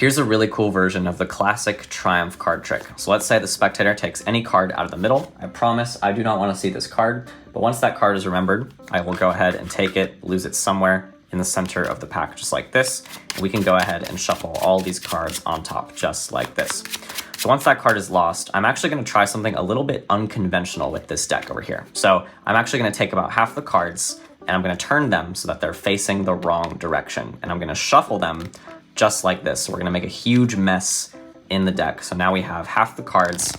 Here's a really cool version of the classic Triumph card trick. So let's say the spectator takes any card out of the middle. I promise I do not want to see this card, but once that card is remembered, I will go ahead and take it, lose it somewhere in the center of the pack, just like this. We can go ahead and shuffle all these cards on top, just like this. So once that card is lost, I'm actually going to try something a little bit unconventional with this deck over here. So I'm actually going to take about half the cards and I'm going to turn them so that they're facing the wrong direction. And I'm going to shuffle them just like this. So we're going to make a huge mess in the deck. So now we have half the cards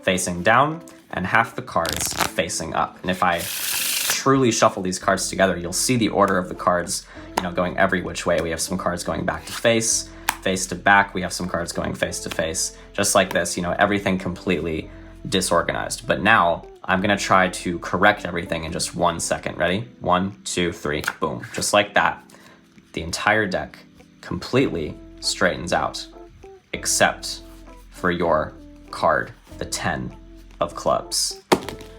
facing down and half the cards facing up. And if I truly shuffle these cards together, you'll see the order of the cards, going every which way. We have some cards going back to face to back. We have some cards going face to face, just like this, everything completely disorganized. But now I'm gonna try to correct everything in just 1 second. Ready? 1, 2, 3, boom. Just like that, the entire deck completely straightens out, except for your card, the 10 of clubs.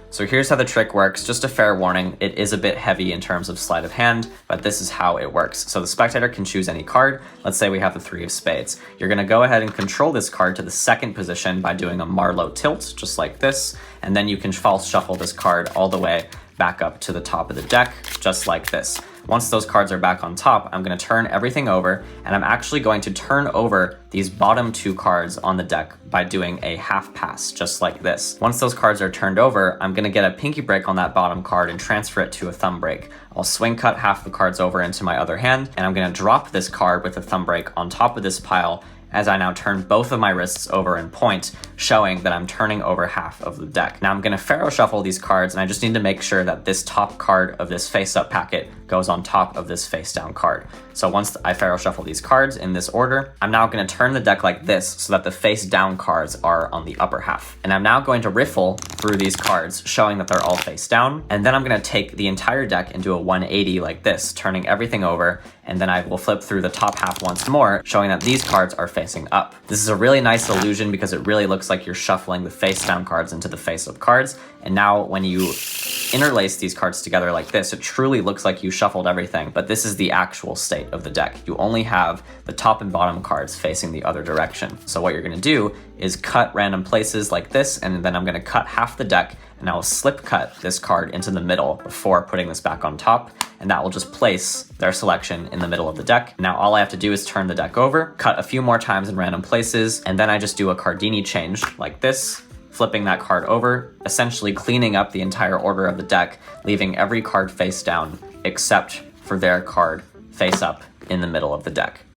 So here's how the trick works. Just a fair warning, it is a bit heavy in terms of sleight of hand, but this is how it works. So the spectator can choose any card. Let's say we have the 3 of spades. You're gonna go ahead and control this card to the second position by doing a Marlowe tilt, just like this. And then you can false shuffle this card all the way back up to the top of the deck, just like this. Once those cards are back on top, I'm gonna turn everything over, and I'm actually going to turn over these bottom 2 cards on the deck by doing a half pass, just like this. Once those cards are turned over, I'm gonna get a pinky break on that bottom card and transfer it to a thumb break. I'll swing cut half the cards over into my other hand, and I'm gonna drop this card with a thumb break on top of this pile as I now turn both of my wrists over and point, showing that I'm turning over half of the deck. Now I'm gonna Pharaoh shuffle these cards, and I just need to make sure that this top card of this face-up packet goes on top of this face-down card. So once I Pharaoh shuffle these cards in this order, I'm now gonna turn the deck like this so that the face-down cards are on the upper half. And I'm now going to riffle through these cards, showing that they're all face down. And then I'm gonna take the entire deck into a 180 like this, turning everything over, and then I will flip through the top half once more, showing that these cards are facing up. This is a really nice illusion because it really looks like you're shuffling the face-down cards into the face-up cards. And now when you interlace these cards together like this, it truly looks like you shuffled everything, but this is the actual state of the deck. You only have the top and bottom cards facing the other direction. So what you're gonna do is cut random places like this, and then I'm gonna cut half the deck, and I will slip cut this card into the middle before putting this back on top, and that will just place their selection in the middle of the deck. Now all I have to do is turn the deck over, cut a few more times in random places, and then I just do a Cardini change like this, flipping that card over, essentially cleaning up the entire order of the deck, leaving every card face down except for their card face up in the middle of the deck.